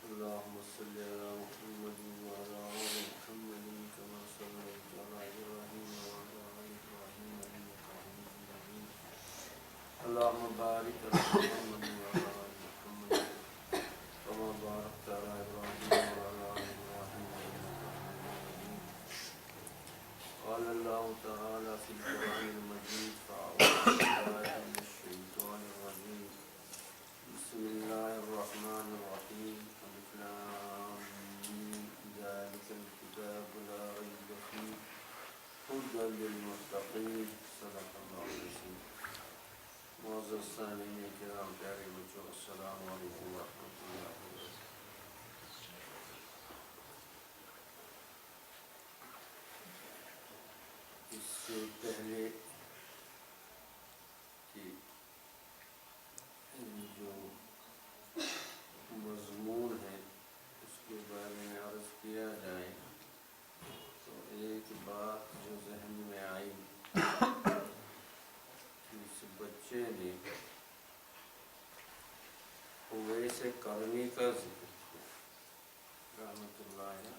اللهم صل على محمد وعلى آل محمد كما صليت على إبراهيم وعلى آل إبراهيم إنك حميد مجيد اللهم بارك على محمد وعلى آل محمد كما باركت على إبراهيم وعلى آل إبراهيم إنك حميد مجيد قال الله تعالى في القرآن المجيد فأعوذ بالله من الشيطان الرجيم بسم الله الرحمن الرحيم ألف لام ميم ذلك الكتاب لا ريب فيه هدى للمتقين صدق الله العظيم معزز سامعین کرام پیارے بچوں السلام علیکم ورحمۃ اللہ وبرکاتہ۔ اس سے پہلے کہ جو مضمون ہے اس کے بارے میں عرض کیا جائے تو ایک بات جو ذہن میں آئی کہ اس بچے نے اویس کرنی کا ذکر کیا رحمۃ اللہ علیہ۔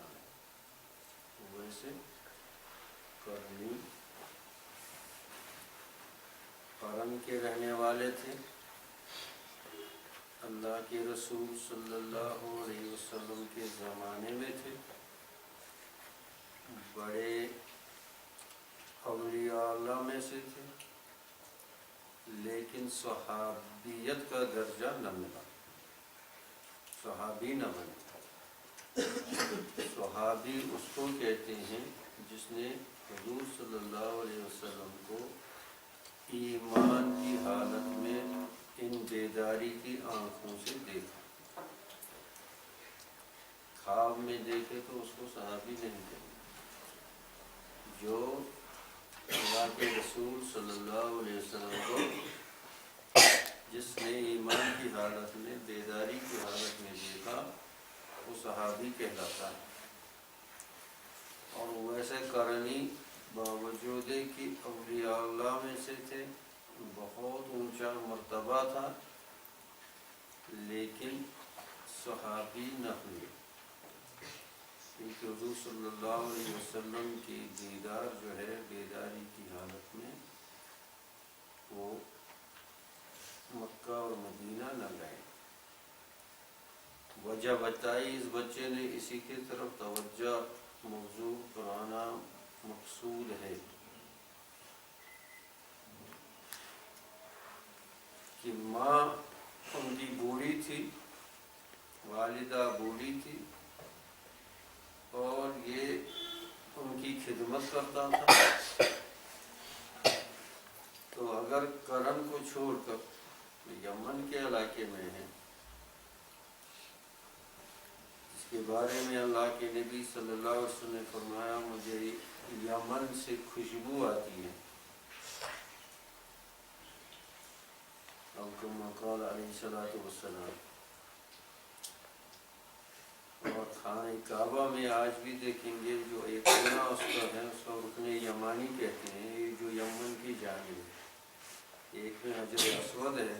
اویس کرنی قرن کے رہنے والے تھے، اللہ کے رسول صلی اللہ علیہ وسلم کے زمانے میں تھے، بڑے اولیاء اللہ میں سے تھے، لیکن صحابیت کا درجہ نہ ملا، صحابی نہ بنے۔ صحابی اس کو کہتے ہیں جس نے حضور صلی اللہ علیہ وسلم کو ایمان کی حالت میں ان بیداری کی آنکھوں سے دیکھا، خواب میں دیکھے تو اس کو صحابی نہیں کہتے۔ جو اللہ کے رسول صلی اللہ علیہ وسلم کو جس نے ایمان کی حالت میں بیداری کی حالت میں دیکھا وہ صحابی کہلاتا ہے۔ اور ویسے کرنی باوجود کہ اولیاء اللہ میں سے تھے، بہت اونچا مرتبہ تھا، لیکن صحابی نہ ہوئے، کیونکہ حضور صلی اللہ علیہ وسلم کی دیدار جو ہے بیداری کی حالت میں وہ مکہ اور مدینہ نہ گئے۔ وجہ بتائی اس بچے نے، اسی کی طرف توجہ موضوع کرانا مقصود ہے کہ ماں ان کی بوڑھی تھی، والدہ بوڑھی تھی، اور یہ ان کی خدمت کرتا تھا۔ تو اگر کرن کو چھوڑ کر یمن کے علاقے میں ہے، اس کے بارے میں اللہ کے نبی صلی اللہ علیہ وسلم نے فرمایا مجھے یمن سے خوشبو آتی ہے، اور کما قال علیہ الصلوۃ والسلام۔ اور خانہ کعبہ میں آج بھی دیکھیں گے جو ایک کونا اس کا ہے، اس کو رکن یمانی کہتے ہیں، یہ جو یمن کی جانب ہے، ایک میں حجر اسود ہے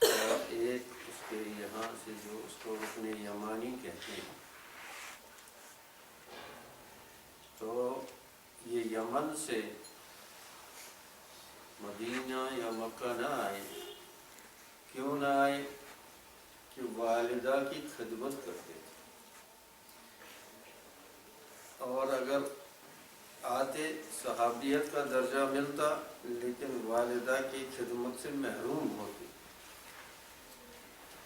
اور ایک اس کے یہاں سے جو اس کو رکن یمانی کہتے ہیں۔ تو یہ یمن سے مدینہ یا مکہ نہ آئے، کیوں نہ آئے؟ کہ والدہ کی خدمت کرتے تھے، اور اگر آتے صحابیت کا درجہ ملتا لیکن والدہ کی خدمت سے محروم ہوتے۔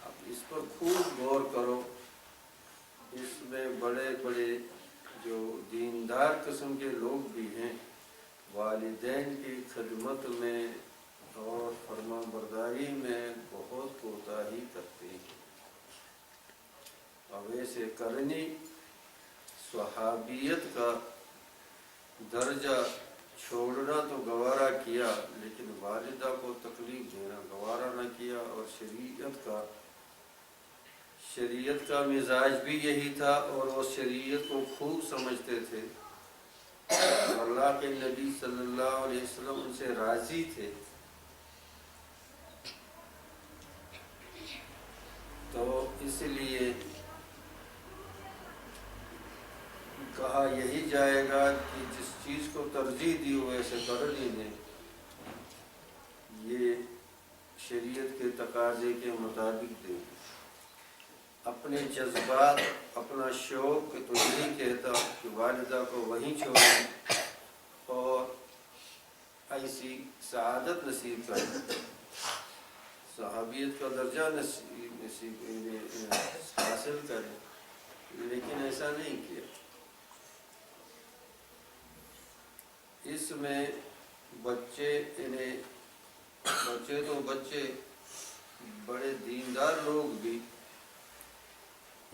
اب اس پر خوب غور کرو، اس میں بڑے بڑے جو دیندار قسم کے لوگ بھی ہیں، والدین کی خدمت میں اور فرما برداری میں بہت کوتاہی کرتے ہیں۔ اویس کرنی صحابیت کا درجہ چھوڑنا تو گوارا کیا، لیکن والدہ کو تکلیف دینا گوارا نہ کیا، اور شریعت کا مزاج بھی یہی تھا، اور وہ شریعت کو خوب سمجھتے تھے۔ اللہ کے نبی صلی اللہ علیہ وسلم ان سے راضی تھے، اس لیے کہا یہی جائے گا کہ جس چیز کو ترجیح دی ہو ایسے کر لیجیے، یہ شریعت کے تقاضے کے مطابق دیں۔ اپنے جذبات، اپنا شوق تو یہی کہتا کہ والدہ کو وہیں چھوڑیں اور ایسی سعادت نصیب کریں، صحابیت کا درجہ نصیب حاصل کریں، لیکن ایسا نہیں کیا۔ اس میں بچے تو بچے بڑے دیندار لوگ بھی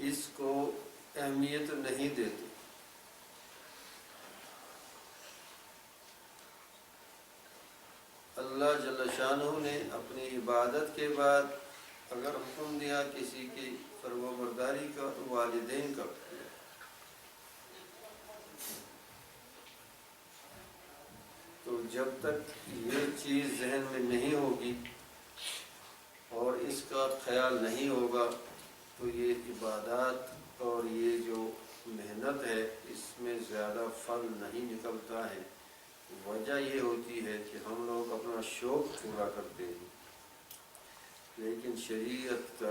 اس کو اہمیت نہیں دیتے۔ اللہ جل شانہ نے اپنی عبادت کے بعد اگر حکم دیا کسی کی فرمانبرداری کا تو والدین کا کیا۔ تو جب تک یہ چیز ذہن میں نہیں ہوگی اور اس کا خیال نہیں ہوگا تو یہ عبادات اور یہ جو محنت ہے اس میں زیادہ پھل نہیں نکلتا ہے۔ وجہ یہ ہوتی ہے کہ ہم لوگ اپنا شوق پورا کرتے ہیں لیکن شریعت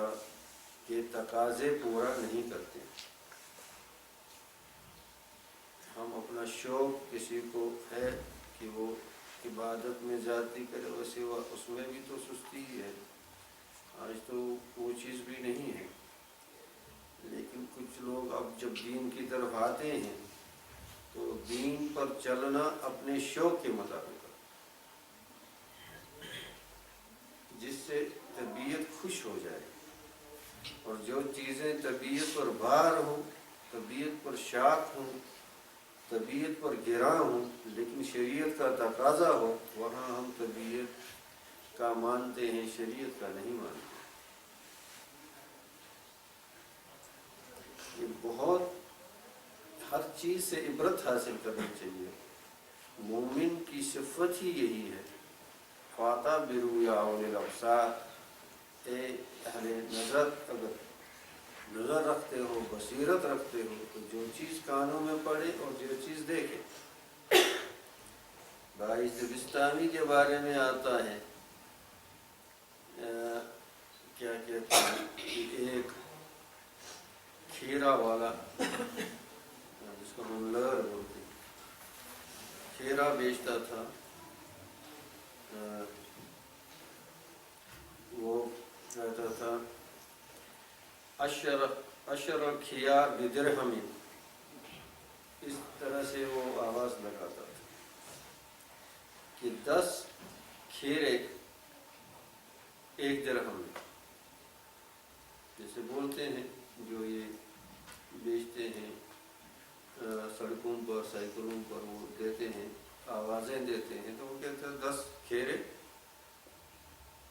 کے تقاضے پورا نہیں کرتے۔ ہم اپنا شوق کسی کو ہے کہ وہ عبادت میں زیادتی کرے، ویسے اس میں بھی تو سستی ہے، آج تو وہ چیز بھی نہیں ہے، لیکن کچھ لوگ اب جب دین کی طرف آتے ہیں تو دین پر چلنا اپنے شوق کے مطابق، جس سے طبیعت خوش ہو جائے، اور جو چیزیں طبیعت پر بھار ہوں، طبیعت پر شاق ہوں، طبیعت پر گراں ہوں لیکن شریعت کا تقاضا ہو، وہاں ہم طبیعت کا مانتے ہیں، شریعت کا نہیں مانتے۔ یہ بہت ہر چیز سے عبرت حاصل کرنی چاہیے۔ مومن کی صفت ہی یہی ہے، فاطا برؤیا اول الابصار، اے اہل نظر، اگر نظر رکھتے ہو، بصیرت رکھتے ہو تو جو چیز کانوں میں پڑے اور جو چیز دیکھے۔ باعث بستانی کے بارے میں آتا ہے، کیا کہتے ہیں کہ ایک کھیرا والا، جس کو ہم لر بولتے ہیں، کھیرا بیچتا تھا۔ وہ کہتا تھا اشر الخیار بدرہم، اس طرح سے وہ آواز لگاتا تھا کہ 10 کھیرے 1 درہم میں، جیسے بولتے ہیں جو یہ بیچتے ہیں سڑکوں پر، سائیکلوں پر، وہ دیتے ہیں، آوازیں دیتے ہیں، تو وہ کہتے ہیں 10 کھیرے۔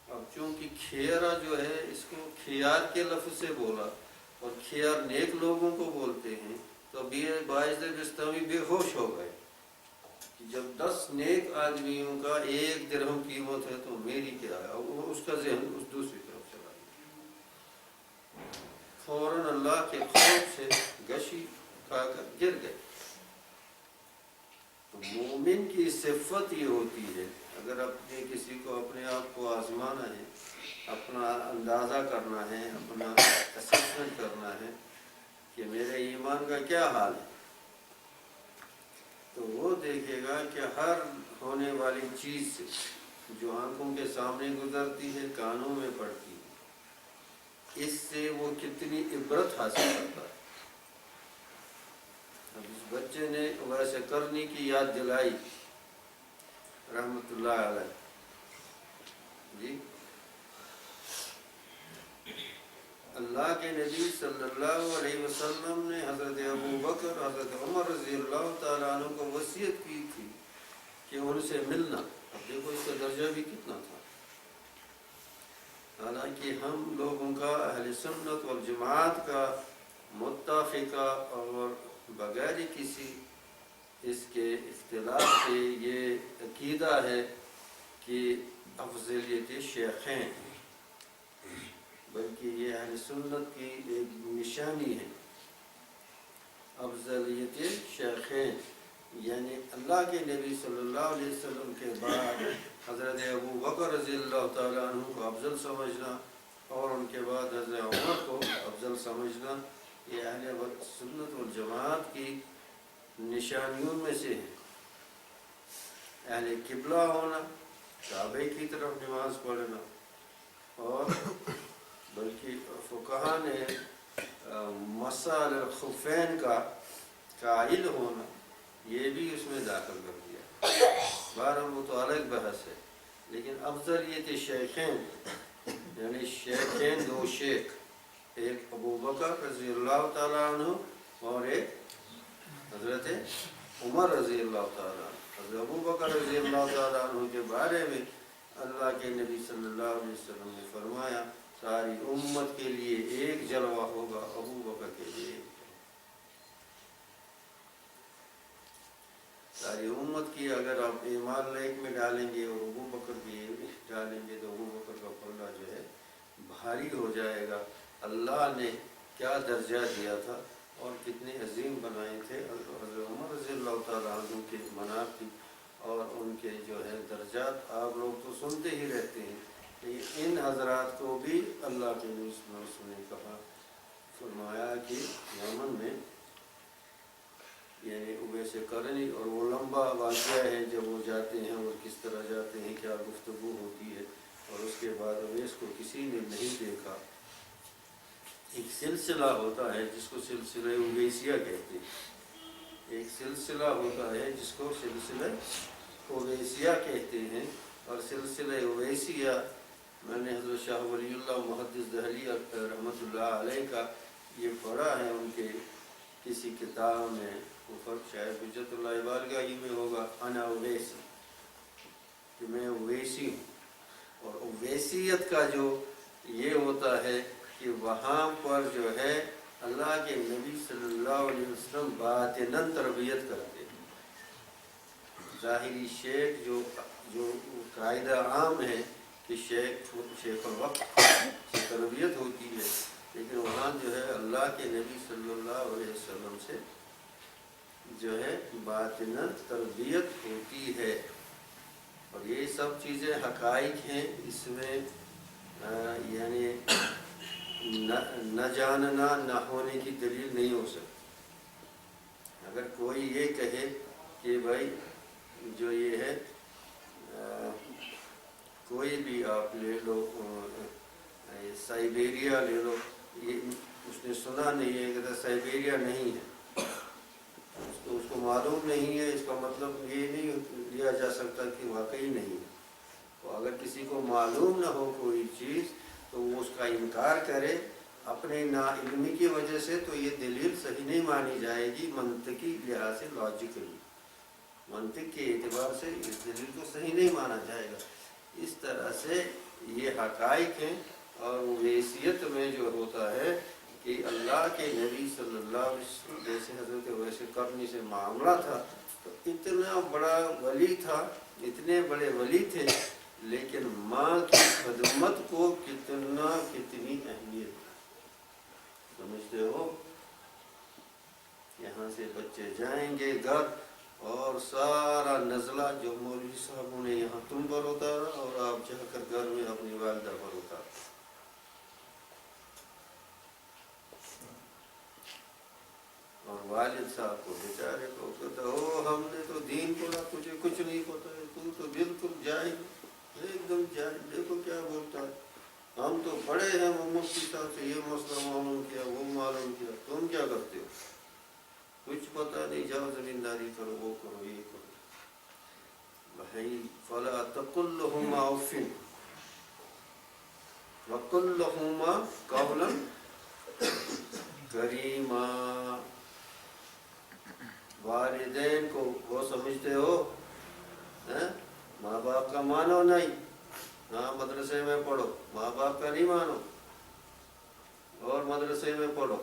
اب چونکہ کھیرا جو ہے اس کو کھیار کے لفظ سے بولا، اور کھیار نیک لوگوں کو بولتے ہیں، تو ابھی باعث بستانی بے ہوش ہو گئے کہ جب 10 نیک آدمیوں کا 1 درہم قیمت ہے تو میری کیا ہے، وہ اس کا ذہن اس دوسری طرف چلا گیا، فوراً اللہ کے خوف سے گشی کھا کر گر گئے۔ تو مومن کی صفت یہ ہوتی ہے، اگر اپنے کسی کو اپنے آپ کو آزمانا ہے، اپنا اندازہ کرنا ہے، اپنا اسسمنٹ کرنا ہے کہ میرے ایمان کا کیا حال ہے، تو وہ دیکھے گا کہ ہر ہونے والی چیز سے جو آنکھوں کے سامنے گزرتی ہے، کانوں میں پڑتی ہے، اس سے وہ کتنی عبرت حاصل کرتا ہے۔ اب اس بچے نے ویسے کرنے کی یاد دلائی رحمت اللہ علیہ جی۔ اللہ کے نبی صلی اللہ علیہ وسلم نے حضرت ابو بکر، حضرت عمر رضی اللہ تعالیٰ عنہ کو وصیت کی تھی کہ ان سے ملنا۔ اب دیکھو اس کا درجہ بھی کتنا تھا، حالانکہ ہم لوگوں کا اہل سنت والجماعت کا متفقہ اور بغیر کسی اس کے اختلاف سے یہ عقیدہ ہے کہ افضلیت شیخین، بلکہ یہ اہل سنت کی ایک نشانی ہے. افضلیت شیخین یعنی اللہ کے نبی صلی اللہ علیہ وسلم کے بعد حضرت ابو بکر رضی اللہ تعالیٰ عنہ کو افضل سمجھنا اور ان کے بعد حضرت عمر کو افضل سمجھنا، یہ اہل سنت والجماعت کی نشانیوں میں سے ہے. اہل قبلہ ہونا، کعبے کی طرف نماز پڑھنا، اور بلکہ فقہا نے مسح الخفین کا قائل ہونا یہ بھی اس میں داخل کر دیا. بہرحال وہ تو الگ بحث ہے، لیکن افضلیت شیخین یعنی شیخین دو شیخ، ایک ابو بکر رضی اللہ تعالیٰ عنہ اور ایک حضرت عمر رضی اللہ تعالیٰ عنہ. حضرت ابو بکر رضی اللہ تعالیٰ عنہ کے بارے میں اللہ کے نبی صلی اللہ علیہ وسلم نے فرمایا ساری امت کے لیے ایک جلوہ ہوگا، ابو بکر کے لیے ایک. ساری امت کی اگر آپ ایمان ایک میں ڈالیں گے اور ابو بکر کی ڈالیں گے تو ابو بکر کا پلہ جو ہے بھاری ہو جائے گا. اللہ نے کیا درجہ دیا تھا اور کتنے عظیم بنائے تھے حضرت عمر رضی اللہ تعالیٰ عنہ کے مناقب اور ان کے جو ہے درجات آپ لوگ تو سنتے ہی رہتے ہیں. ان حضرات کو بھی اللہ کے نبی صلی اللہ علیہ وسلم نے کہا فرمایا کہ یمن میں یعنی اویس قرنی، اور وہ لمبا واقعہ ہے جب وہ جاتے ہیں اور کس طرح جاتے ہیں، کیا گفتگو ہوتی ہے، اور اس کے بعد اویس کو کسی نے نہیں دیکھا. ایک سلسلہ ہوتا ہے جس کو سلسلہ اویسیہ کہتے ہیں، ایک سلسلہ ہوتا ہے جس کو سلسلہ اویسیہ کہتے ہیں. اور سلسلہ اویسیہ میں نے حضرت شاہ ولی اللہ محدث دہلی رحمۃ اللہ علیہ کا یہ پڑھا ہے ان کے کسی کتاب میں، اوپر شاید حجت اللہ بالغاہی میں ہوگا، انا اویسی، کہ میں اویسی ہوں. اور اویسیت کا جو یہ ہوتا ہے کہ وہاں پر جو ہے اللہ کے نبی صلی اللہ علیہ وسلم باطناً تربیت کرتے ہیں. ظاہری شیخ جو قاعدہ عام ہے کہ شیخ الوقت سے تربیت ہوتی ہے، لیکن وہاں جو ہے اللہ کے نبی صلی اللہ علیہ وسلم سے جو ہے باطناً تربیت ہوتی ہے. اور یہ سب چیزیں حقائق ہیں، اس میں یعنی نہ جاننا نہ ہونے کی دلیل نہیں ہو سکتی. اگر کوئی یہ کہے کہ بھائی جو یہ ہے کوئی بھی آپ لے لو، سائبیریا لے لو، یہ اس نے سنا نہیں ہے کہ سائبیریا نہیں ہے، اس کو معلوم نہیں ہے، اس کا مطلب یہ نہیں لیا جا سکتا کہ واقعی نہیں ہے. تو اگر کسی کو معلوم نہ ہو کوئی چیز تو وہ اس کا انکار کرے اپنے ناعلمی کی وجہ سے، تو یہ دلیل صحیح نہیں مانی جائے گی منطقی لحاظ سے، لاجیکلی منطق کے اعتبار سے اس دلیل کو صحیح نہیں مانا جائے گا. اس طرح سے یہ حقائق ہیں. اور اویسیت میں جو ہوتا ہے کہ اللہ کے نبی صلی اللہ علیہ وسلم جیسے حضرت اویس قرنی سے معاملہ تھا، تو اتنا بڑا ولی تھا، اتنے بڑے ولی تھے، لیکن ماں کی خدمت کو کتنی اہمیت سمجھتے ہو. یہاں سے بچے جائیں گے گھر اور سارا نزلہ جو مولوی صاحبوں نے یہاں تم پر اتارا اور آپ جا کر گھر میں اپنی والدہ پر اتارا. اور والد صاحب کو بیچارے کو کہتا ہم نے تو دین پڑھا، تجھے کچھ نہیں پتا ہے، تو بالکل جاہل، ایک دم جاہل، دیکھو کیا بولتا ہے. ہم تو پڑھے ہیں، مفتی صاحب سے یہ مسئلہ معلوم کیا، وہ معلوم کیا، تم کیا کرتے ہو؟ کچھ پتہ نہیں، جاؤ زمینداری کرو، وہ کرو، یہ کرو. بھائی فلا تقل لهما اف وقل لهما قولا کریما. والدین کو وہ سمجھتے ہو ماں باپ کا مانو نہیں، ہاں مدرسے میں پڑھو، ماں باپ کا نہیں مانو اور مدرسے میں پڑھو.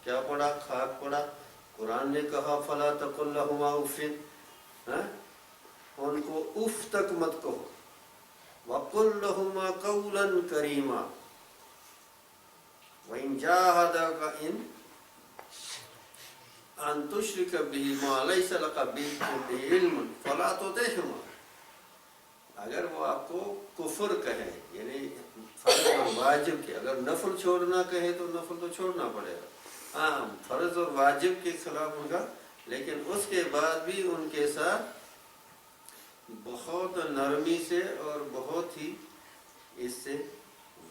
کیا پڑھا؟ خاک پڑھا. قرآن نے کہا فلا تقل لهما اف، ان کو اف تک مت کہو. وقل لهما قولا کریما، وَإِنْ جَاهَدَاكَ إِنْ أَنْ تُشْرِكَ بِهِ مَا لَيْسَ لَكَ بِهِ عِلْمٌ فَلَا تُطِعْهُمَا، اگر وہ آپ کو کفر کہے یعنی فرض اور واجب کے، اگر نفل چھوڑنا کہے تو نفل تو چھوڑنا پڑے گا، ہاں فرض اور واجب کے خلاف ان کا، لیکن اس کے بعد بھی ان کے ساتھ بہت نرمی سے اور بہت ہی اس سے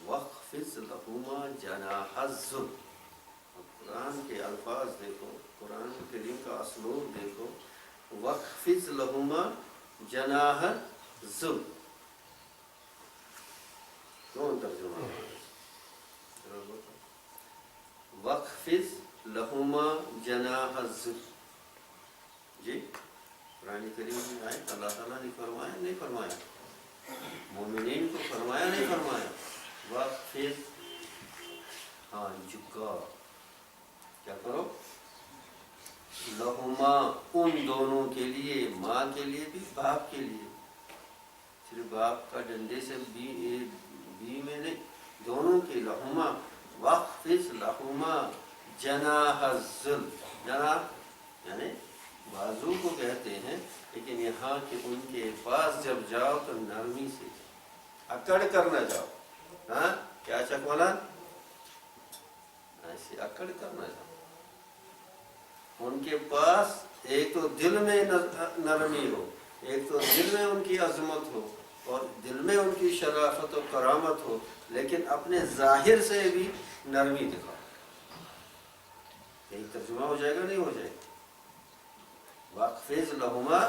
وَخْفِضْ لَهُمَا جَنَاحَ الذُّلِّ، قرآن کے الفاظ دیکھو، قرآن کریم کا اسلوب دیکھو، وَخْفِضْ لَهُمَا جَنَاحَ الذُّلِّ، کون ترجمہ ہے؟ وَخْفِضْ لَهُمَا جَنَاحَ الذُّلِّ، جی قرآن کریم میں آئے اللہ تعالیٰ نے فرمایا نہیں فرمایا، مومنین کو فرمایا نہیں فرمایا، وَخْفِضْ، ہاں جھکا، کیا کرو، لہما ان دونوں کے لیے، ماں کے لیے بھی باپ کے لیے، صرف باپ کا ڈنڈے سے بی میں نہیں، دونوں کے، لہما وَخْفِضْ لَهُمَا جَنَاحَ الذُّلِّ، جناح یعنی بازو کو کہتے ہیں، لیکن یہاں کہ ان کے پاس جب جاؤ تو نرمی سے اکڑ کر نہ جاؤ، ہاں کیا چکولا، ایسے اکڑ کر نہ جاؤ، ان کے پاس ایک تو دل میں نرمی ہو، ایک تو دل میں ان کی عظمت ہو اور دل میں ان کی شرافت و کرامت ہو، لیکن اپنے ظاہر سے بھی نرمی دکھاؤ، یہی ترجمہ ہو جائے گا نہیں ہو جائے گا، وَخْفِضْ لَهُمَا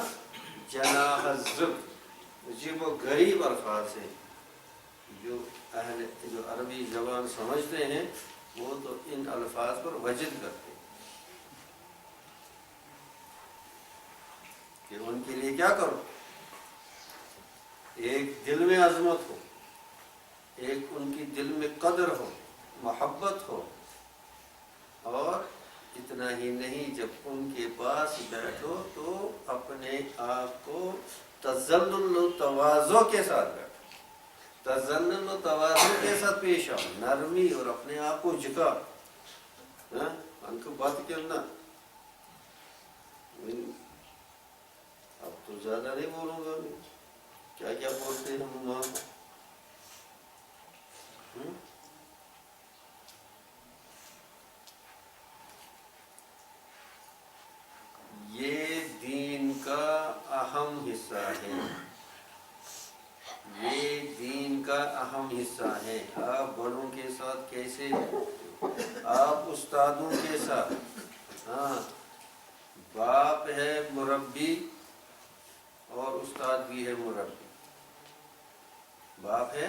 جَنَاحَ الذُّلِّ، عجیب و غریب الفاظ ہیں، جو عربی زبان سمجھتے ہیں وہ تو ان الفاظ پر وجد کرتے ہیں کہ ان کے لیے کیا کرو، ایک دل میں عظمت ہو، ایک ان کی دل میں قدر ہو، محبت ہو، اور اتنا ہی نہیں جب ان کے پاس بیٹھو تو اپنے آپ کو تذلل و تواضع کے ساتھ بیٹھو، تذلل و تواضع کے ساتھ پیش آؤ، نرمی اور اپنے آپ کو جھکا، ان کو بات کرنا، اب تو زیادہ نہیں بولوں گا، کیا کیا بولتے ہیں ہم وہاں، یہ دین کا اہم حصہ ہے، یہ دین کا اہم حصہ ہے، آپ بڑوں کے ساتھ کیسے، آپ استادوں کے ساتھ، ہاں باپ ہے مربی اور استاد بھی ہے مربی، باپ ہے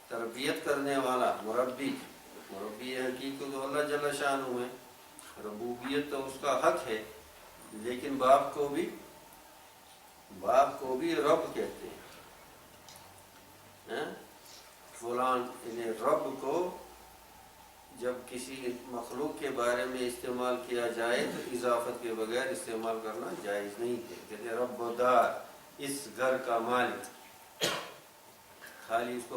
تربیت کرنے والا، مربی حقیقت تو اللہ جل شانہ ہے، ربوبیت تو اس کا حق ہے، لیکن باپ کو بھی رب کہتے ہیں، فلان یعنی رب کو جب کسی مخلوق کے بارے میں استعمال کیا جائے تو اضافت کے بغیر استعمال کرنا جائز نہیں ہے، کہتے رب و دار، اس گھر کا مالک، خالی اس کو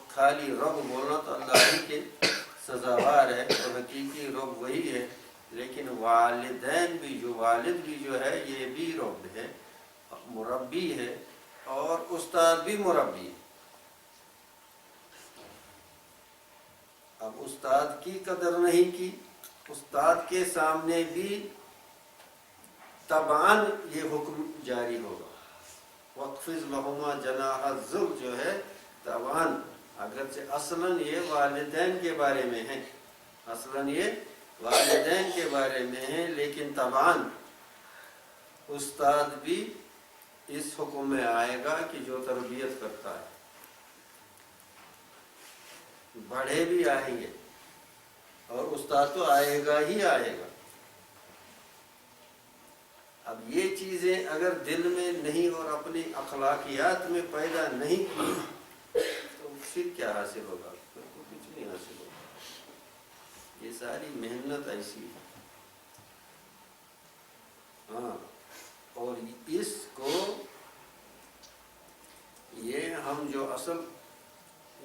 خالی رب بولنا تو اللہ ہی کے سزاوار ہے، اور حقیقی رب وہی ہے، لیکن والدین بھی والد بھی جو ہے یہ بھی رب ہے، مربی ہے، اور استاد بھی مربی ہے، اب استاد کی قدر نہیں کی، استاد کے سامنے بھی طبعاً یہ حکم جاری ہوگا، وَخْفِضْ لَهُمَا جَنَاحَ الذُّلِّ جو ہے طبعاً، اگرچہ اصلاً یہ والدین کے بارے میں ہے، اصلاً یہ والدین کے بارے میں ہے، لیکن طبعاً استاد بھی اس حکم میں آئے گا کہ جو تربیت کرتا ہے، بڑے بھی آئیں گے اور استاد تو آئے گا ہی آئے گا، اب یہ چیزیں اگر دل میں نہیں اور اپنی اخلاقیات میں پیدا نہیں کی تو پھر کیا حاصل ہوگا، پھر تو کچھ نہیں حاصل ہوگا، یہ ساری محنت ایسی ہے، ہاں، اور اس کو یہ ہم جو اصل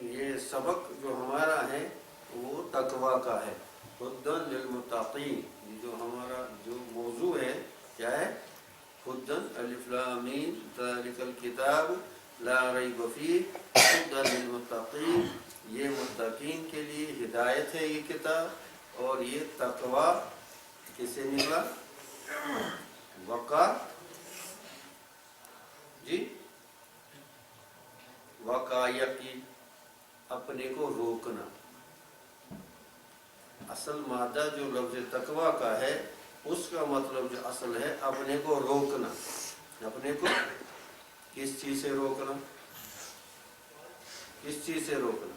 یہ سبق جو ہمارا ہے وہ تقوی کا ہے. ہدن للمتقین، یہ جو ہمارا جو موضوع ہے کیا ہے؟ ہدن الف لام میم ذالک الکتاب لا ریب فیہ ہدن للمتقین، یہ متقین کے لیے ہدایت ہے یہ کتاب. اور یہ تقوی کسے نکلا؟ وقع جی وقایقی، اپنے کو روکنا. اصل مادہ جو لفظ تقوی کا ہے اس کا مطلب جو اصل ہے اپنے کو روکنا. اپنے کو کس چیز سے روکنا؟ کس چیز سے روکنا؟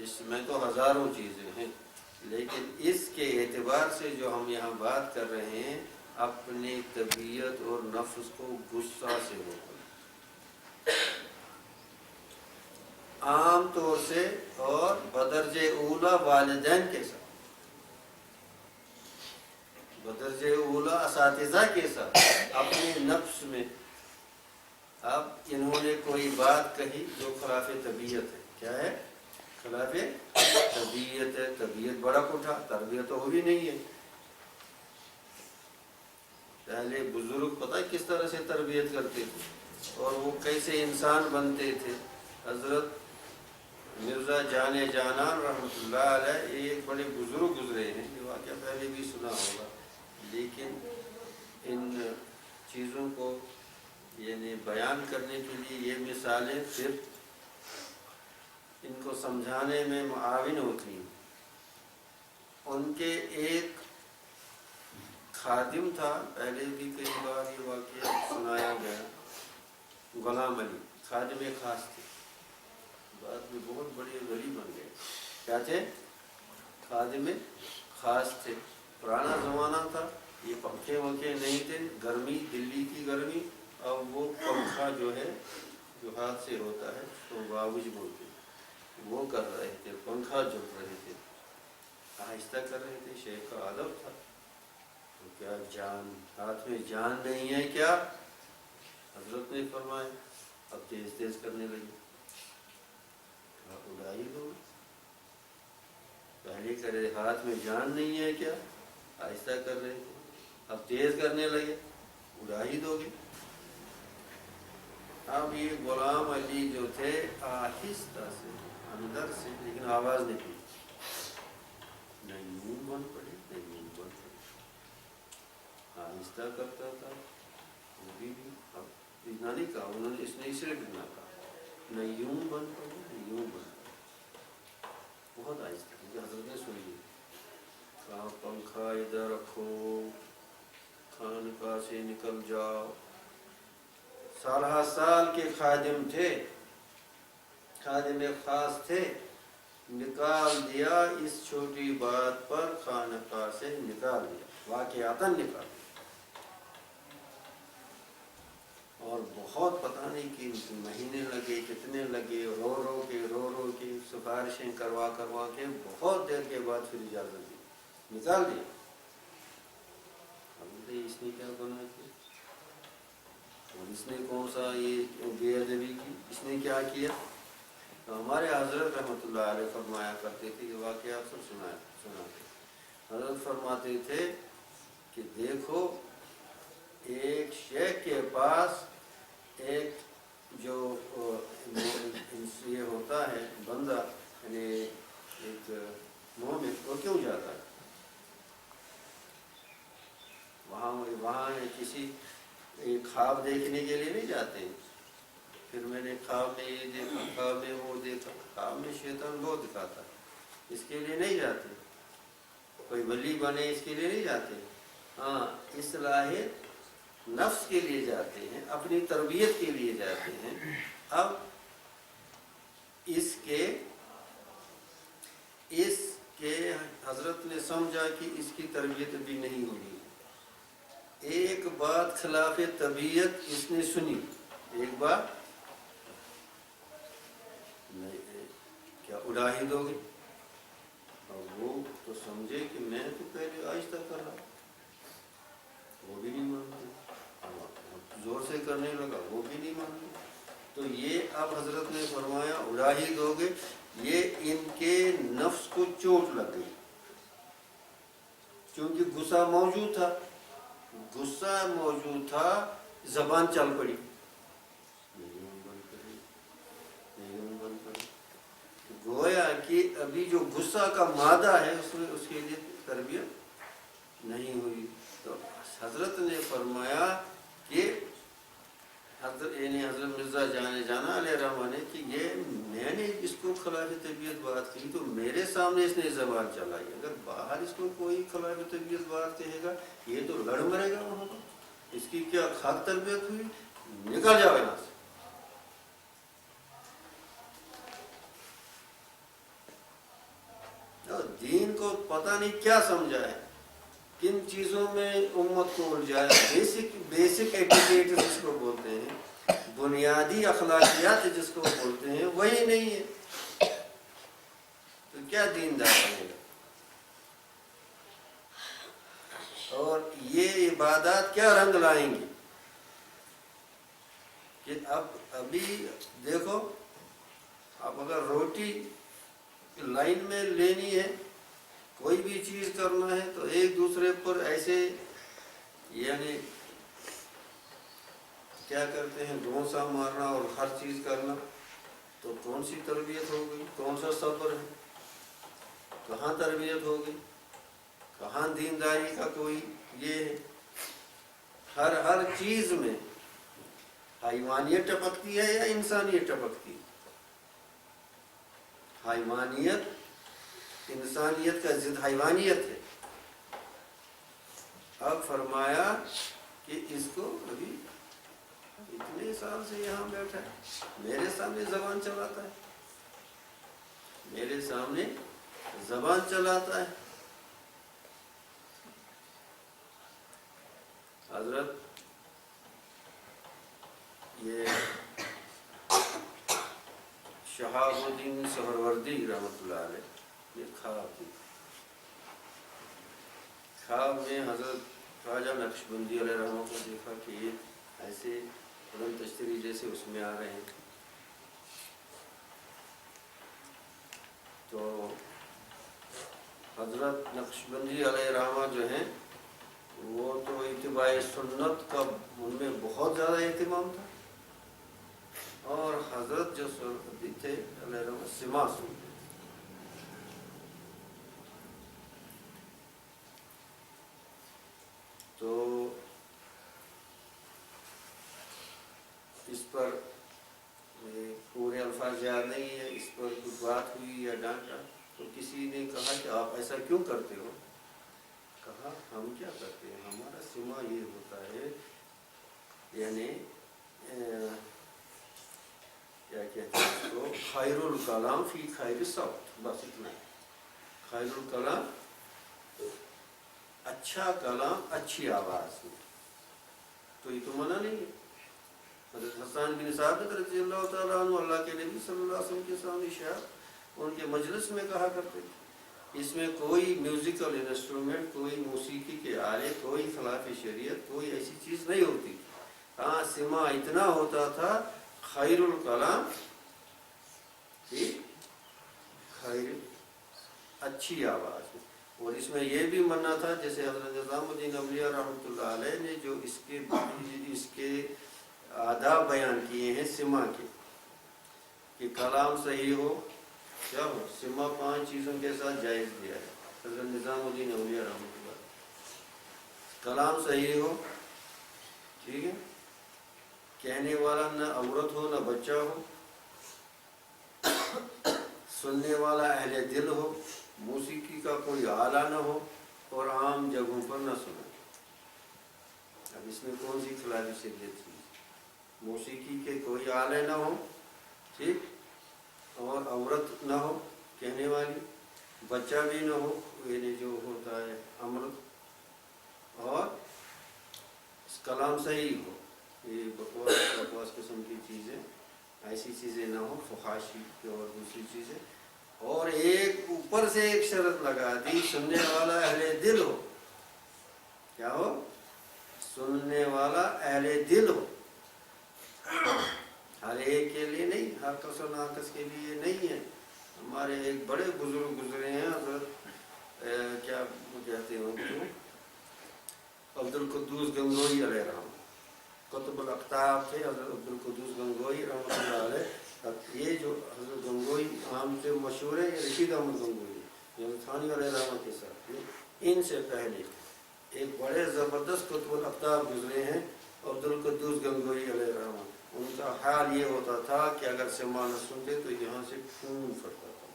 اس میں تو ہزاروں چیزیں ہیں، لیکن اس کے اعتبار سے جو ہم یہاں بات کر رہے ہیں اپنی طبیعت اور نفس کو غصہ سے روکنا. عام طور سے اور بدرجہ اولا والدین کے ساتھ، بدرجہ اولا اساتذہ کے ساتھ، اپنے نفس میں. اب انہوں نے کوئی بات کہی جو خلاف طبیعت ہے. کیا ہے؟ خلاف طبیعت ہے. طبیعت بڑک اٹھا، تربیت تو ہوئی نہیں ہے. پہلے بزرگ پتہ ہے کس طرح سے تربیت کرتے تھے اور وہ کیسے انسان بنتے تھے. حضرت مرزا جان جانان رحمۃ اللہ علیہ ایک بڑے بزرگ گزرے ہیں، یہ واقعہ پہلے بھی سنا ہوگا، لیکن ان چیزوں کو یعنی بیان کرنے کے لیے یہ مثالیں صرف ان کو سمجھانے میں معاون ہوتی ہیں. ان کے ایک خادم تھا، پہلے بھی کئی بار یہ واقعہ سنایا گیا، غلام علی خادم خاص تھے، بعد میں بہت بڑے ولی بن گئے. کیا تھے؟ خادم خاص تھے. پرانا زمانہ تھا، یہ پنکھے ونکھے نہیں تھے، گرمی دلی کی گرمی. اب وہ پنکھا جو ہے جو ہاتھ سے ہوتا ہے تو باوج بولتے وہ کر رہے تھے، پنکھا جھک رہے تھے، آہستہ کر رہے تھے. شیخ کا ادب تھا. تو کیا جان ہاتھ میں جان نہیں ہے کیا؟ حضرت نے فرمایا. اب تیز تیز کرنے لگے. اڑائی دو. پہلے کرے ہاتھ میں جان نہیں ہے کیا؟ آہستہ کر رہے تھے. اب تیز کرنے لگے. اڑا ہی دو گے. اب یہ غلام علی جو تھے آہستہ سے اندر سے، لیکن آواز نہیں کی، نہیں منہ بند پڑے نہیں منہ بند پڑے. آہستہ کرتا تھا وہ بھی. اب اتنا نہیں کہا انہوں نے، اس نے صرف اتنا کہا، نہ یوں بند پڑے نہ یوں بند پڑے. بہت آہستہ. حضرت نے سنی. کہا پنکھا ادھر رکھو، خانقاہ سے نکل جاؤ. سالہ سال کے خادم تھے، خادم خاص تھے، نکال دیا اس چھوٹی بات پر، خانقاہ سے نکال دیا، واقعاتاً نکال دیا. اور بہت پتہ نہیں کہ مہینے لگے، کتنے لگے، رو رو کے سفارشیں کروا کے بہت دیر کے بعد پھر اجازت دی، نکال دیا. اب اس نے کیا بنا کیا اور اس نے کون سا یہ بے ادبی کی، اس نے کیا کیا؟ تو ہمارے حضرت رحمۃ اللہ علیہ فرمایا کرتے تھے، یہ واقعہ آپ سب سناتے. حضرت فرماتے تھے کہ دیکھو ایک شیخ کے پاس ایک جو یہ ہوتا ہے بندہ، یعنی ایک مومن، وہ کیوں جاتا ہے وہاں کسی خواب دیکھنے کے لیے نہیں جاتے ہیں. پھر میں نے خواب میں یہ دیکھا، خواب میں وہ دیکھا. خواب میں شیطان بہت دکھاتا ہے، اس کے لیے نہیں جاتے. کوئی ولی بنے اس کے لیے نہیں جاتے. ہاں اصلاح نفس کے لیے جاتے ہیں، اپنی تربیت کے لیے جاتے ہیں. اب اس کے حضرت نے سمجھا کہ اس کی تربیت بھی نہیں ہوگی. ایک بات خلاف طبیعت اس نے سنی، ایک بات کیا اڑا ہی دو گے؟ اور وہ تو سمجھے کہ میں تو پہلے آہستہ کر رہا، وہ بھی نہیں مانتے. زور سے کرنے لگا، وہ بھی نہیں مانتے. تو یہ اب حضرت نے فرمایا اڑا ہی دو گے. یہ ان کے نفس کو چوٹ لگ گئی، کیونکہ غصہ موجود تھا، زبان چل پڑی، گویا کہ ابھی جو غصہ کا مادہ ہے اس کے لیے تربیت نہیں ہوئی۔ تو حضرت نے فرمایا کہ حضرت مرزا جانا علیہ رحمٰن نے کہ یہ میں نے اس کو خلاف طبیعت بات کی تو میرے سامنے اس نے زبان چلائی، اگر باہر اس کو کوئی خلاف طبیعت بات کہے گا یہ تو لڑ مرے گا وہاں پر، اس کی کیا خاک تربیت ہوئی، نکل جاؤ یہاں سے۔ دین کو پتہ نہیں کیا سمجھا ہے، کن چیزوں میں امت کو الجھایا، بیسک ایٹیکیٹ جس کو بولتے ہیں، بنیادی اخلاقیات جس کو بولتے ہیں، وہی نہیں ہے تو کیا دیندار بنے گا؟ اور یہ عبادات کیا رنگ لائیں گی کہ ابھی دیکھو، اب اگر روٹی لائن میں لینی ہے، کوئی بھی چیز کرنا ہے تو ایک دوسرے پر ایسے یعنی کیا کرتے ہیں، ڈھونسا مارنا اور ہر چیز کرنا، تو کون سی تربیت ہو گئی، کون سا صبر ہے، کہاں تربیت ہوگی، کہاں دینداری کا کوئی یہ ہے؟ ہر چیز میں حیوانیت ٹپکتی ہے یا انسانیت ٹپکتی ہے؟ حیوانیت انسانیت کا ضد حیوانیت ہے۔ اب فرمایا کہ اس کو ابھی اتنے سال سے یہاں بیٹھا ہے، میرے سامنے زبان چلاتا ہے، میرے سامنے زبان چلاتا ہے۔ حضرت یہ شہاب الدین سہروردی رحمۃ اللہ علیہ یہ خواب میں حضرت خواجہ نقشبندی علیہ رحمۃ کو دیکھا کہ یہ ایسے قلم تشتری جیسے اس میں آ رہے ہیں، تو حضرت نقشبندی علیہ رحمہ جو ہیں وہ تو اتباع سنت کا ان میں بہت زیادہ اہتمام تھا، اور حضرت جو سہروردی تھے علیہ رحمہ سما سنتے تھے۔ تو اس پر پورے الفاظ یاد نہیں ہے، اس پر کچھ بات ہوئی یا ڈانٹا تو کسی نے کہا کہ آپ ایسا کیوں کرتے ہو؟ کہا ہم کیا کرتے ہیں، ہمارا سما یہ ہوتا ہے، یعنی کیا کہتے ہیں اس کو، خیر الکلام فی خیر الصوت، بس اتنا ہے، خیر الکلام اچھا کلام اچھی آواز میں، تو یہ تو منع نہیں ہے۔ حضرت حسان بن ثابت رضی اللہ تعالیٰ عنہ اللہ کے نبی صلی اللہ علیہ وسلم کے سامنے شاعر ان کے مجلس میں کہا کرتے تھے، اس میں کوئی میوزیکل انسٹرومنٹ، کوئی موسیقی کے آلے، کوئی خلاف شریعت، کوئی ایسی چیز نہیں ہوتی۔ ہاں سما اتنا ہوتا تھا، خیر الکلام خیر اچھی آواز میں، اور اس میں یہ بھی منع تھا، جیسے حضرت نظام الدین اولیاء رحمۃ اللہ علیہ نے جو اس کے آداب بیان کیے ہیں سما کے، کہ کلام صحیح ہو، کیا ہو، سما 5 چیزوں کے ساتھ جائز دیا ہے حضرت نظام الدین اولیاء رحمۃ اللہ، کلام صحیح ہو، ٹھیک ہے، کہنے والا نہ عورت ہو نہ بچہ ہو، سننے والا اہل دل ہو، موسیقی کا کوئی آلہ نہ ہو، اور عام جگہوں پر نہ سنے۔ اب اس میں کون سی خلاف شریعت تھی؟ موسیقی کے کوئی آلے نہ ہو، ٹھیک، اور عورت نہ ہو کہنے والی، بچہ بھی نہ ہو، یعنی جو ہوتا ہے امرت، اور کلام صحیح ہو، یہ بکواس قسم کی چیزیں، ایسی چیزیں نہ ہو، فحاشی اور دوسری چیزیں، اور ایک اوپر سے ایک شرط لگا دی، سننے والا اہل دل ہو، کیا ہو، سننے والا اہل دل ہو، ہر ایک کے لیے نہیں، ہر کس و ناقص کے لیے نہیں ہے، ہمارے ایک بڑے بزرگ گزرے ہیں حضرت کیا کہتے ہیں ان کو، عبد القدوس گنگوئی علیہ رحمۃ، قطب الاقطاب تھے حضرت عبد القدوس گنگوئی رحمۃ اللہ علیہ۔ یہ جو حضرت گنگوئی عام سے مشہور ہے، یہ رشید احمد گنگوئی جو ثانی علیہ رحمۃ کے ساتھ، ان سے پہلے ایک بڑے زبردست قطب الاقطاب گزرے ہیں عبد القدوس گنگوئی علیہ رحمۃ۔ ان کا حال یہ ہوتا تھا کہ اگر سماع نہ سنتے تو یہاں سے خون پھٹتا تھا،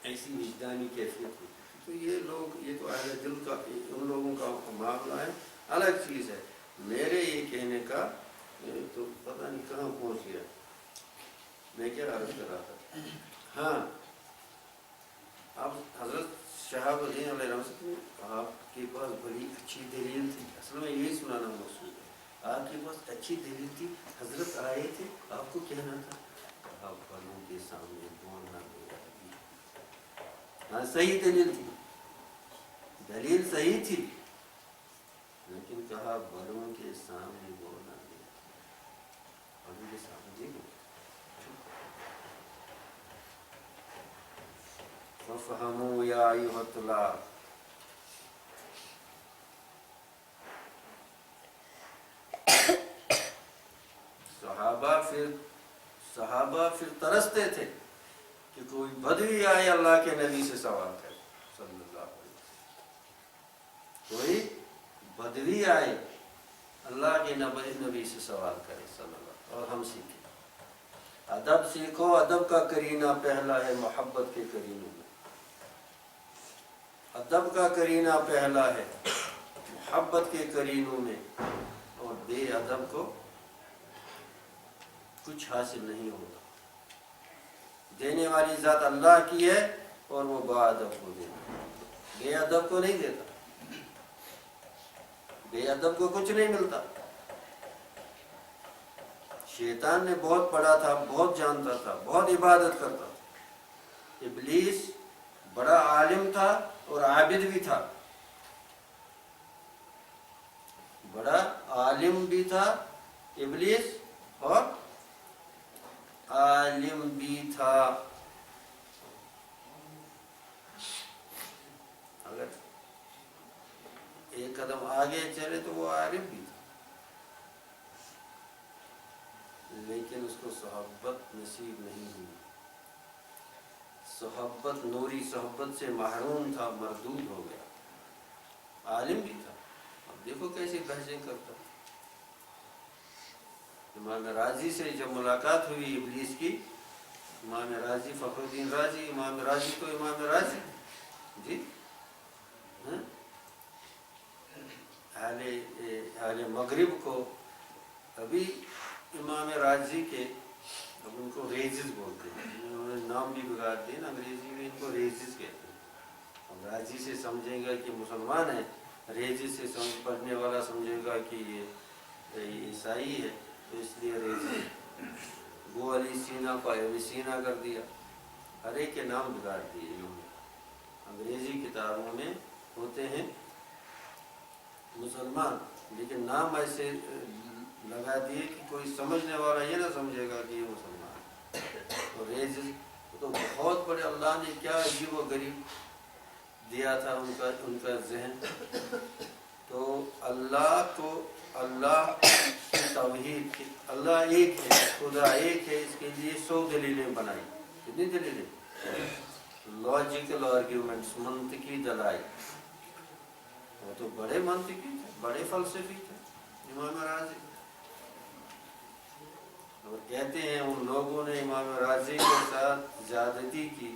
ایسی وجدانی کیفیت ہوتی تھی۔ تو یہ لوگ، یہ تو اہل دل کا، ان لوگوں کا معاملہ ہے، الگ چیز ہے۔ میرے یہ کہنے کا تو پتہ نہیں کہاں پہنچ گیا، میں کیا عرض کر رہا تھا۔ ہاں، اب حضرت شہاب الدین علیہ رحمۃ، آپ کے پاس بڑی اچھی دلیل تھی، اصل میں یہی سنانا مقصود ہے۔ آپ کے پاس اچھی دلیل تھی، حضرت آئے تھے، آپ کو کہنا تھا آپ بڑوں کے سامنے بولنا میرا۔ ہاں صحیح دلیل تھی، دلیل صحیح تھی، لیکن کہا بڑوں کے سامنے بولنا میرا، بڑوں کے سامنے بولنا۔ فَفَهَمُوا يَا أَيُّهَا الطُّلَابُ، صحابہ پھر ترستے تھے کہ کوئی بدوی آئے اللہ کے نبی سے سوال کرے صلی اللہ علیہ وسلم، کوئی بدوی آئے اللہ کے نبی سے سوال کرے صلی اللہ، اور ہم سیکھیں۔ ادب سیکھو، ادب کا کرینہ پہلا ہے محبت کے کرینوں میں، ادب کا کرینہ پہلا ہے محبت کے کرینوں میں، اور بے ادب کو کچھ حاصل نہیں ہوگا۔ دینے والی ذات اللہ کی ہے اور وہ با ادب کو دیتا، بے ادب کو نہیں دیتا، بے ادب کو کچھ نہیں ملتا۔ شیطان نے بہت پڑھا تھا، بہت جانتا تھا، بہت عبادت کرتا تھا۔ ابلیس بڑا عالم تھا اور عابد بھی تھا، بڑا عالم بھی تھا ابلیس اور عالم بھی تھا۔ اگر ایک قدم آگے چلے تو وہ عالم بھی تھا، لیکن اس کو صحبت نصیب نہیں ہوئی، صحبت، نوری صحبت سے محروم تھا، مردود ہو گیا۔ عالم بھی تھا، اب دیکھو کیسی بحثیں کرتا۔ امام راضی سے جب ملاقات ہوئی ابلیس کی، امام راضی، فخر الدین راضی، امام راضی تو امام راضی جی، اہل مغرب کو ابھی امام راضی کے، اب ان کو ریزز بولتے ہیں، انہوں نے نام بھی بگاڑ دیا نا، انگریزی میں ان کو ریزز کہتے ہیں۔ اب راضی سے سمجھیں گا کہ مسلمان ہے، ریزز سے پڑھنے والا سمجھے گا کہ یہ عیسائی ہے، تو اس لیے ریزز، وہ علی سینا کو ابی سینا کر دیا، ہر ایک کے نام بگاڑ دیے انہوں نے۔ انگریزی کتابوں میں ہوتے ہیں مسلمان، لیکن نام ایسے لگا دیے کہ کوئی سمجھنے والا یہ نہ سمجھے گا کہ یہ مسلمان ہے۔ اور ریزز تو بہت بڑے، اللہ نے کیا عجیب و غریب دیا تھا ان کا ذہن۔ تو اللہ کو، اللہ کی توحید کی، اللہ ایک ہے، خدا ایک ہے، اس کے لیے 100 دلیلیں بنائی۔ کتنی دلیلیں؟ لاجیکل آرگیومنٹس، منطقی دلائل۔ وہ تو بڑے منطقی تھے، بڑے فلسفی تھے امام راضی۔ اور کہتے ہیں ان لوگوں نے امام راضی کے ساتھ زیادتی کی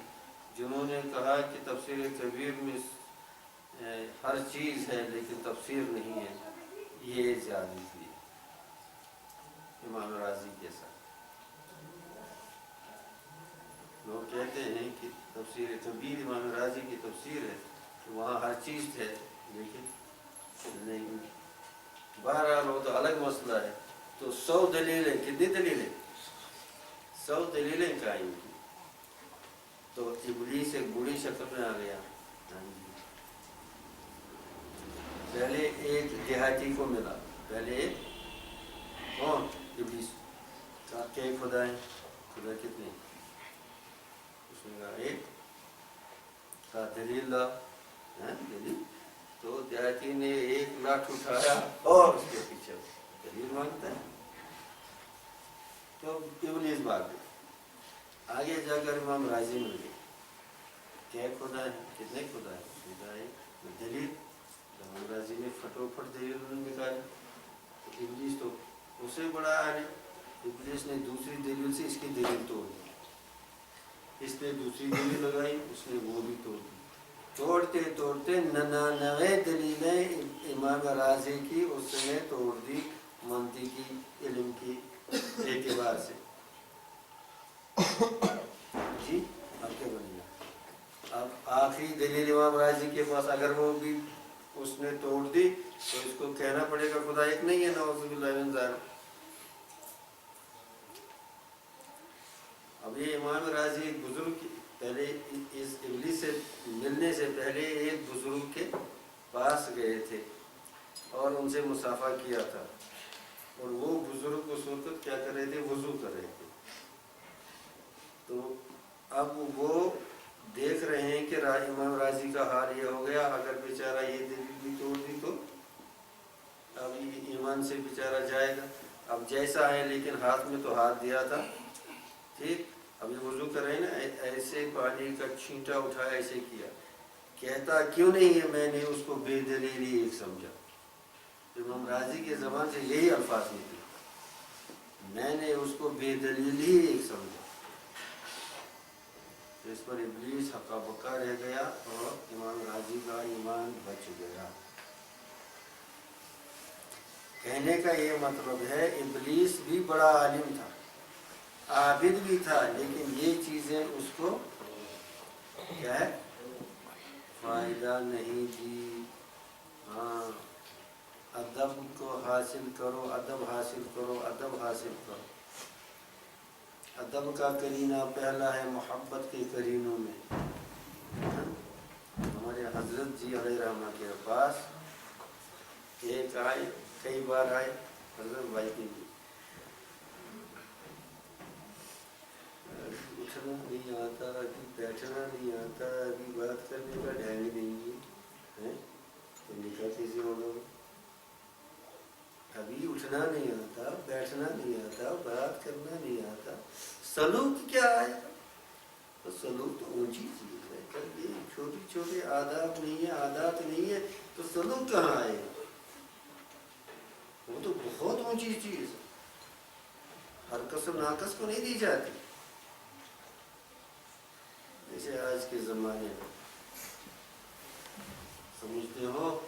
جنہوں نے کہا کہ تفسیر کبیر میں ہر چیز ہے لیکن تفسیر نہیں ہے، یہ زیادتی ہے امام راضی کے ساتھ۔ لوگ کہتے ہیں کہ تفسیر کبیر امام راضی کی تفسیر ہے کہ وہاں ہر چیز ہے لیکن نہیں۔ بہرحال وہ تو الگ مسئلہ ہے۔ تو 100 دلیلیں، کتنی دلیلیں؟ 100 دلیلیں قائم کی۔ تو ابلیس ایک بری شکل میں آ گیا۔ پہلے ایک دیہاتی کو ملا، پہلے ایک کون؟ ابلیس۔ کہ خدا ہے، خدا کتنے؟ اس نے کہا ایک کہا دلیل لا، دلیل؟ تو دیہاتی نے ایک لاٹھ اٹھایا اور اس کے پیچھے دلیل مانگتا ہے. تو ابلیس بات ہے. آگے جا کر امام راضی مل گئے. کیا خدا ہے؟ کتنے خدا ہے؟ خدا ہے. دلیل؟ امام راضی نے پھٹوپھٹ دلیل نکالی. ابلیس تو اسے بڑا ہے. ابلیس نے دوسری دلیل سے اس کی دلیل توڑ دی. اس نے دوسری دلیل لگائی، اس نے وہ بھی توڑ دی. توڑتے توڑتے 99 دلیلیں امام راضی کی اس نے توڑ دی منطقی علم کی اعتبار سے. جی اب کیا بنے گا؟ اب آخری دلیل امام راضی کے پاس اگر وہ بھی اس نے توڑ دی تو اس کو کہنا پڑے گا خدا ایک نہیں ہے. نعوذ باللہ من ذالک. اب یہ امام راضی ایک بزرگ پہلے اس ابلیس سے ملنے سے پہلے ایک بزرگ کے پاس گئے تھے اور ان سے مصافحہ کیا تھا. اور وہ بزرگ اس وقت کیا کر رہے تھے؟ وضو کر رہے تھے. تو اب وہ دیکھ رہے ہیں کہ امام راضی کا حال یہ ہو گیا. اگر بیچارہ یہ دلیل بھی توڑ دی تو اب ایمان سے بیچارہ جائے گا. اب جیسا ہے لیکن ہاتھ میں تو ہاتھ دیا تھا. ٹھیک. اب یہ وضو کر رہے ہیں نا، ایسے پانی کا چھینٹا اٹھایا، ایسے کیا. کہتا کیوں نہیں ہے میں نے اس کو بے دلیل ہی ایک سمجھا. امام راضی کے زبان سے یہی الفاظ نکلے، میں نے اس کو بے دلیل ہی ایک سمجھا. اس پر ابلیس ہکا بکا رہ گیا اور امام راضی کا ایمان بچ گیا. کہنے کا یہ مطلب ہے ابلیس بھی بڑا عالم تھا، عابد بھی تھا، لیکن یہ چیزیں اس کو کیا ہے فائدہ نہیں دی. ہاں ادب کو حاصل کرو، ادب حاصل کرو، ادب حاصل کرو. ادب کا کرینہ پہلا ہے محبت کے کرینوں میں. ہمارے حضرت جی علیہ رحمہ کے پاس ایک آئے، کئی بار آئے حضرت بھائی کی اٹھنا نہیں آتا، ابھی بیٹھنا نہیں آتا، ابھی بات کرنے کا ڈھنگ نہیں ہے. تو نکاح کیسے ہوگا؟ ابھی اٹھنا نہیں آتا، بیٹھنا نہیں آتا، بات کرنا نہیں آتا، سلوک کیا ہے؟ تو سلوک تو اونچی چیز ہے. یہ چھوٹی چھوٹے آداب نہیں ہے، عادات نہیں ہے، تو سلوک کہاں آئے گا؟ وہ تو بہت اونچی چیز ہے. ہر قسم ناقص کو نہیں دی جاتی. جیسے آج کے زمانے میں سمجھتے ہو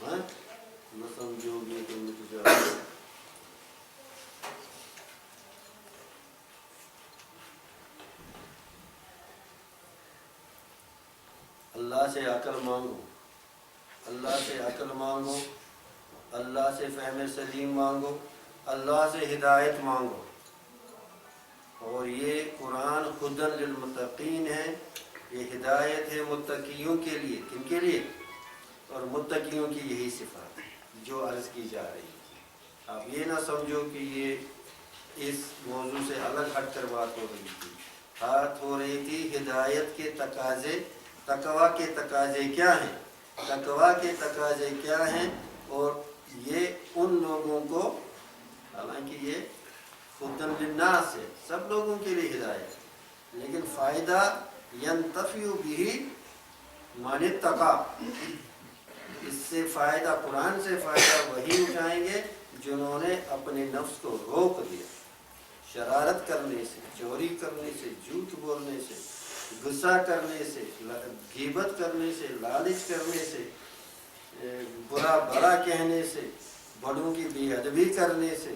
نہ سمجھو گے تو مٹ جاؤ. اللہ سے عقل مانگو، اللہ سے عقل مانگو، اللہ سے فہم سلیم مانگو، اللہ سے ہدایت مانگو. اور یہ قرآن ہدی للمتقین ہے. یہ ہدایت ہے متقیوں کے لیے. کن کے لیے؟ اور متقیوں کی یہی صفات ہے جو عرض کی جا رہی ہے. آپ یہ نہ سمجھو کہ یہ اس موضوع سے الگ ہٹ کر بات ہو رہی تھی. بات ہو رہی تھی ہدایت کے تقاضے، تقویٰ کے تقاضے کیا ہیں، تقویٰ کے تقاضے کیا ہیں. اور یہ ان لوگوں کو، حالانکہ یہ خدن للناس ہے، سب لوگوں کے لیے ہدایت، لیکن فائدہ ینتفع بہ من اتقی. اس سے فائدہ، قرآن سے فائدہ وہی اٹھائیں گے جنہوں نے اپنے نفس کو روک دیا شرارت کرنے سے، چوری کرنے سے، جھوٹ بولنے سے، غصہ کرنے سے، غیبت کرنے سے، لالچ کرنے سے، برا بڑا کہنے سے، بڑوں کی بے ادبی کرنے سے،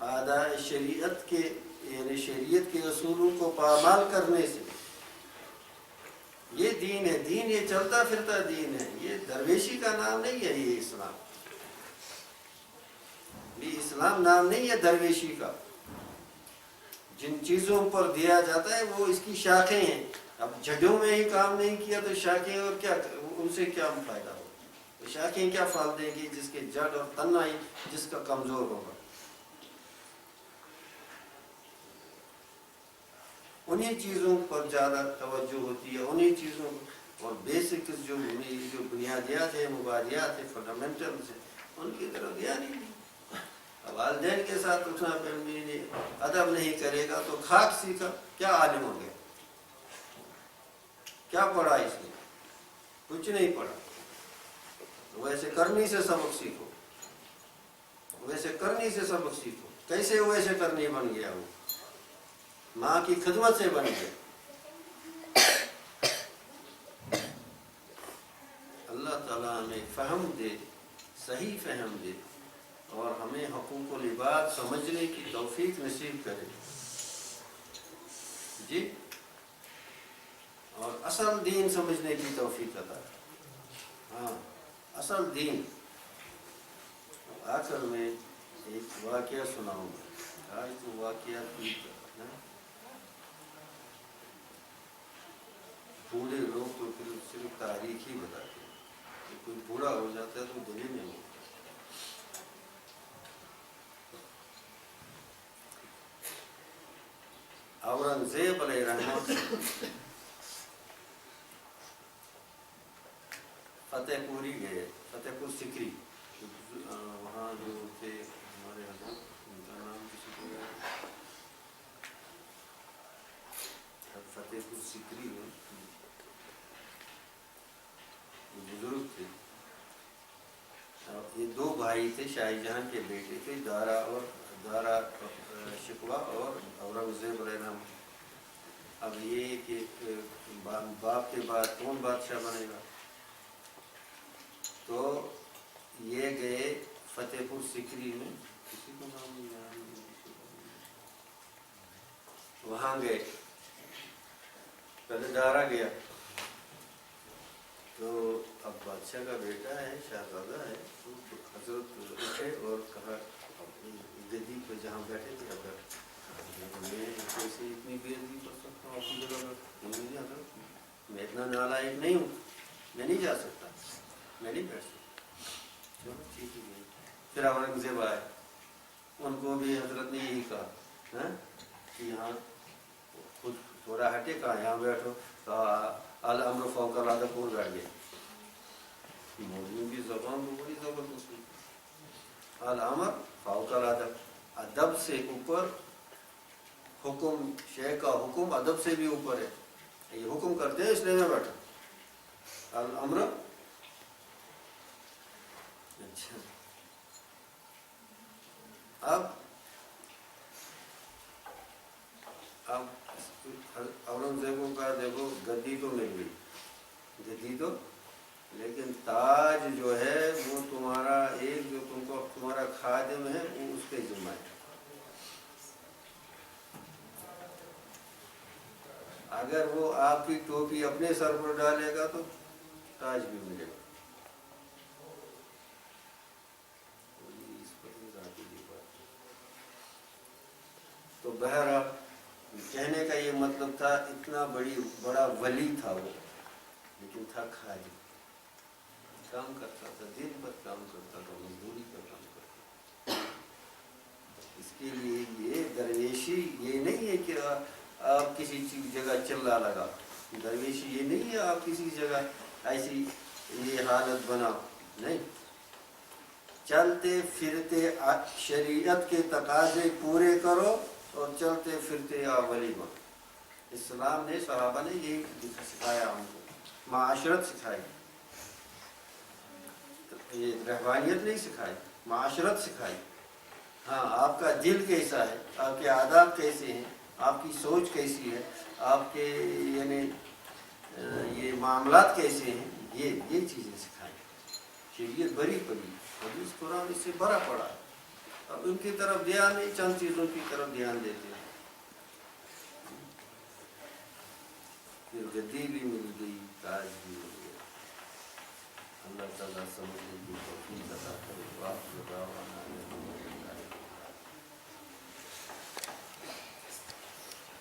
اعداء شریعت کے یعنی شریعت کے اصولوں کو پامال کرنے سے. یہ دین ہے. دین یہ چلتا پھرتا دین ہے. یہ درویشی کا نام نہیں ہے. یہ اسلام، یہ اسلام نام نہیں ہے درویشی کا. جن چیزوں پر دیا جاتا ہے وہ اس کی شاخیں ہیں. اب جڑوں میں ہی کام نہیں کیا تو شاخیں اور کیا، ان سے کیا فائدہ ہوگا؟ شاخیں کیا پھل دیں گی جس کے جڑ اور تنہ ہی جس کا کمزور ہوگا. انہیں چیزوں پر زیادہ توجہ ہوتی ہے، انہیں چیزوں اور بیسکس جو بنیادیات ہیں، مبادیات ہیں، فنڈامنٹلس ہیں، ان کی طرف دھیان ہی نہیں۔ والدین کے ساتھ اٹھنا ادب نہیں کرے گا تو خاک سیکھا، کیا عالم ہو گیا؟ کیا پڑھا اس نے؟ کچھ نہیں پڑھا۔ ویسے کرنی سے سبق سیکھو، ویسے کرنی سے سبق سیکھو۔ کیسے ویسے کرنی بن گیا؟ وہ ماں کی خدمت سے بن گیا۔ اللہ تعالیٰ ہمیں فہم دے، صحیح فہم دے، اور ہمیں حقوق العباد سمجھنے کی توفیق نصیب کرے جی، اور اصل دین سمجھنے کی توفیق عطا۔ ہاں، اصل دین۔ آخر میں ایک واقعہ سناؤں گا۔ آج تو واقعہ بوڑھے لوگ تو صرف تاریخ ہی بتاتے ہیں، کوئی بوڑھا ہو جاتا ہے تو دل ہی نہیں ہوتا۔ اورنگزیب علیہ رحمت فتح پوری گئے، فتح پور سکری، وہاں جو تھے ہمارے حضرت، ان کا نام کسی کو یاد؟ فتح پور سکری میں بزرگ تھے، یہ دو بھائی تھے، شاہ جہاں کے بیٹے تھے، دارا شکوہ اور اورنگزیب علیہ رحمت۔ اب یہ کہ باپ کے بعد کون بادشاہ بنے گا، تو یہ گئے فتح پور سکری میں، کسی کو نام نہیں یاد، وہاں گئے، پہلے دارا گیا، تو اب بادشاہ کا بیٹا ہے، شہزادہ ہے، تو حضرت اٹھے اور کہا اپنی گدی پہ جہاں بیٹھے تھے، اگر میں کیسے اتنی بے عزتی کر سکتا ہوں اپنی جگہ پر؟ نہیں حضرت، میں اتنا نالائق نہیں ہوں، میں نہیں جا سکتا، میں نہیں بیٹھ سکتا۔ چلو ٹھیک ہے۔ پھر اورنگزیب آئے، ان کو بھی حضرت نے یہی کہا کہ یہاں خود تھوڑا ہٹے، کہا یہاں بیٹھو، کہا الامر فوق الادب، پور بیٹھ گئے۔ مولویوں کی زبان کو بڑی زبردست ہوئی، الامر فوق الادب، ادب سے اوپر حکم، شیخ کا حکم ادب سے بھی اوپر ہے، یہ حکم کرتے ہیں اس لیے میں بیٹھا، الامر۔ اچھا، اب اورنگزیب کا دیکھو گدی تو مل گئی، گدی تو، لیکن تاج جو ہے وہ تمہارا ایک جو تم کو تمہارا خادم ہے وہ اس کے ذمہ ہے۔ اگر وہ آپ کی ٹوپی اپنے سر پر ڈالے گا تو تاج بھی ملے گا۔ تو بہرحال کہنے کا یہ مطلب تھا، اتنا بڑا ولی تھا وہ، لیکن تھا خادم، کام کرتا تھا، دن بھر کام کرتا تھا، مزدوری کا کام کرتا تھا۔ اس کے لیے یہ درویشی یہ نہیں ہے کہ آپ کسی جگہ چلا لگا، درویشی یہ نہیں ہے آپ کسی جگہ ایسی یہ حالت بناؤ، نہیں، چلتے پھرتے شریعت کے تقاضے پورے کرو اور چلتے پھرتے ولی بنو۔ اسلام نے، صحابہ نے یہی سکھایا ہم کو، معاشرت سکھائی، یہ رہبانیت نہیں سکھائی، معاشرت سکھائی۔ ہاں، آپ کا دل کیسا ہے، آپ کے آداب کیسے ہیں، آپ کی سوچ کیسی ہے، آپ کے یعنی یہ معاملات کیسے ہیں، یہ چیزیں سکھائیں۔ شریعت بری پڑی، حدیث قرآن اس سے بڑا پڑا، اب ان کی طرف دھیان نہیں، چند چیزوں کی طرف دھیان دیتے ہیں۔ پھر گدی بھی مل گئی، تاج بھی مل گیا۔ اللہ تعالیٰ سمجھنے کی توفیق عطا کرے۔